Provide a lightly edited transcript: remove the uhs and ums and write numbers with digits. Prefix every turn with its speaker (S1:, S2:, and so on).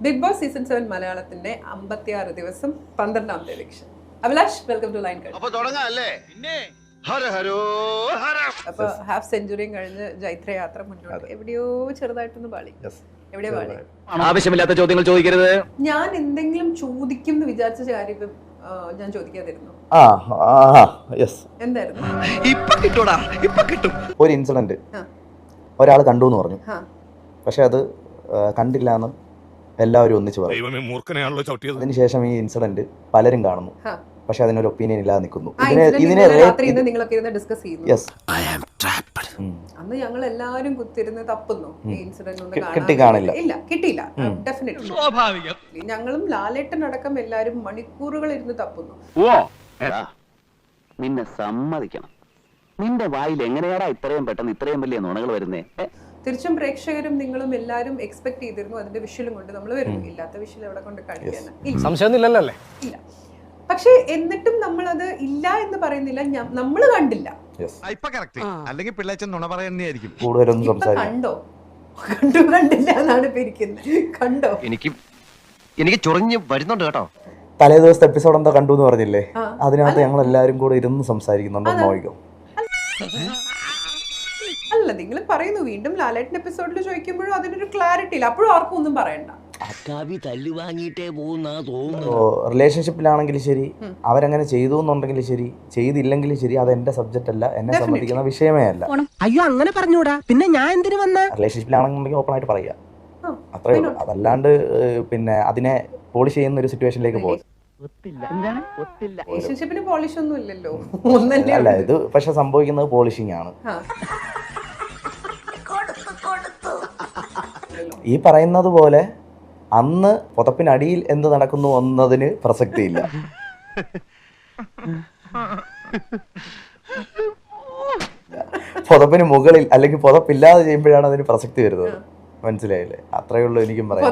S1: Big boss season 7 മലയാളത്തിന്റെ 56 ദിവസം 12ാമത്തെ election. Abhilash, welcome to line cut. അപ്പൊ ഹാഫ് സെഞ്ചുറിയും കഴിഞ്ഞ് ജൈത്രയാത്ര മുന്നോട്ട് എവിടെയോ ചെറുതായിട്ടൊന്ന് പാളി. എവിടെയോ പാളി.
S2: ആവശ്യമില്ലാത്ത ചോദ്യങ്ങൾ ചോദിക്കരുത്.
S1: ഞാൻ എന്തെങ്കിലും ചോദിക്കും എന്ന് വിചാരിച്ച കാര്യം ഞാൻ ചോദിക്കാതിരുന്നു. എന്തായിരുന്നു?
S3: ഒരു ഇൻസിഡന്റ് ഒരാൾ കണ്ടു എന്ന് പറഞ്ഞു, പക്ഷെ അത് കണ്ടില്ല എന്ന് എല്ലാവരും ഒന്നിച്ച് പറയും. അതിനുശേഷം ഈ ഇൻസിഡന്റ് പലരും കാണുന്നു, പക്ഷെ അതിനൊരു ഒപ്പീനിയൻ ഇല്ലാതെ നിൽക്കുന്നു.
S1: അന്ന് ഞങ്ങൾ എല്ലാവരും കുത്തിരുന്ന് തപ്പുന്നു. ഈ ഇൻസിഡന്റ്
S3: കാണില്ല,
S1: കിട്ടിയില്ല. ഡെഫിനറ്റ്ലി ഞങ്ങളും ലാലേട്ടൻ അടക്കം എല്ലാരും മണിക്കൂറുകൾ ഇരുന്ന് തപ്പുന്നു.
S2: നിന്നെ സമ്മതിക്കണം, നിന്റെ വായിൽ എങ്ങനെയാടാ ഇത്രയും പെട്ടെന്ന് ഇത്രയും വലിയ നുണകൾ വരുന്നേ?
S1: തിരിച്ചും പ്രേക്ഷകരും നിങ്ങളും എല്ലാരും എക്സ്പെക്ട് ചെയ്തിരുന്നു അതിന്റെ വിഷ്വലും കൊണ്ട് നമ്മൾ വരുന്നു. ഇല്ലാത്ത വിഷ്വൽ എവിടെ കൊണ്ട് കാണിക്കാനാ? ഇല്ല. പക്ഷെ എന്നിട്ടും നമ്മളത് ഇല്ല എന്ന് പറയുന്നില്ല, നമ്മൾ കണ്ടില്ല. കണ്ടില്ല എന്നാണ് ഇരിക്കുന്നത്. കണ്ടോ?
S2: എനിക്ക് ചൊറിഞ്ഞ് വരുന്നുണ്ട് കേട്ടോ.
S3: തലേ ദിവസത്തെ എപ്പിസോഡ് എന്താ കണ്ടു എന്ന് പറഞ്ഞില്ലേ? അതിനകത്ത് ഞങ്ങൾ എല്ലാരും കൂടെ ഇരുന്ന് സംസാരിക്കുന്നുണ്ടോ നോക്കിക്കോ.
S1: അല്ല, നിങ്ങൾ പറയുന്നു വീണ്ടും ലാലേട്ടൻ എപ്പിസോഡിൽ ചോദിക്കുമ്പോഴും അതിനൊരു ക്ലാരിറ്റി ഇല്ല. അപ്പോഴും ആർക്കും ഒന്നും പറയണ്ട.
S3: റിലേഷൻഷിപ്പിലാണെങ്കിലും ശരി, അവരങ്ങനെ ചെയ്തു എന്നുണ്ടെങ്കിലും ശരി, ചെയ്തില്ലെങ്കിലും ശരി, അത് എന്റെ സബ്ജക്റ്റ് അല്ല, എന്നെ സംബന്ധിക്കുന്ന വിഷയമേ അല്ല.
S4: അയ്യോ, അങ്ങനെ പറഞ്ഞൂടാ, പിന്നെ ഞാൻ എന്തിനു വന്ന?
S3: റിലേഷൻഷിപ്പിലാണെന്നുണ്ടെങ്കിൽ ഓപ്പൺ ആയിട്ട് പറയാ, അത്രേ ഉള്ളൂ. അതല്ലാണ്ട് പിന്നെ അതിനെ പോളിഷ് ചെയ്യുന്ന ഒരു സിറ്റുവേഷനിലേക്ക് പോകും.
S1: റിലേഷൻഷിപ്പിന് പോളിഷ് ഒന്നും ഇല്ലല്ലോ.
S3: അല്ല, ഇത് പക്ഷെ സംഭവിക്കുന്നത് പോളിഷിംഗ് ആണ്. ഈ പറയുന്നത് പോലെ അന്ന് പുതപ്പിനടിയിൽ എന്ത് നടക്കുന്നു എന്നതിന് പ്രസക്തിയില്ല. പുതപ്പിന് മുകളിൽ അല്ലെങ്കിൽ പുതപ്പില്ലാതെ ചെയ്യുമ്പോഴാണ് അതിന് പ്രസക്തി വരുന്നത്. മനസ്സിലായില്ലേ? അത്രയേ ഉള്ളൂ എനിക്കും പറയാം.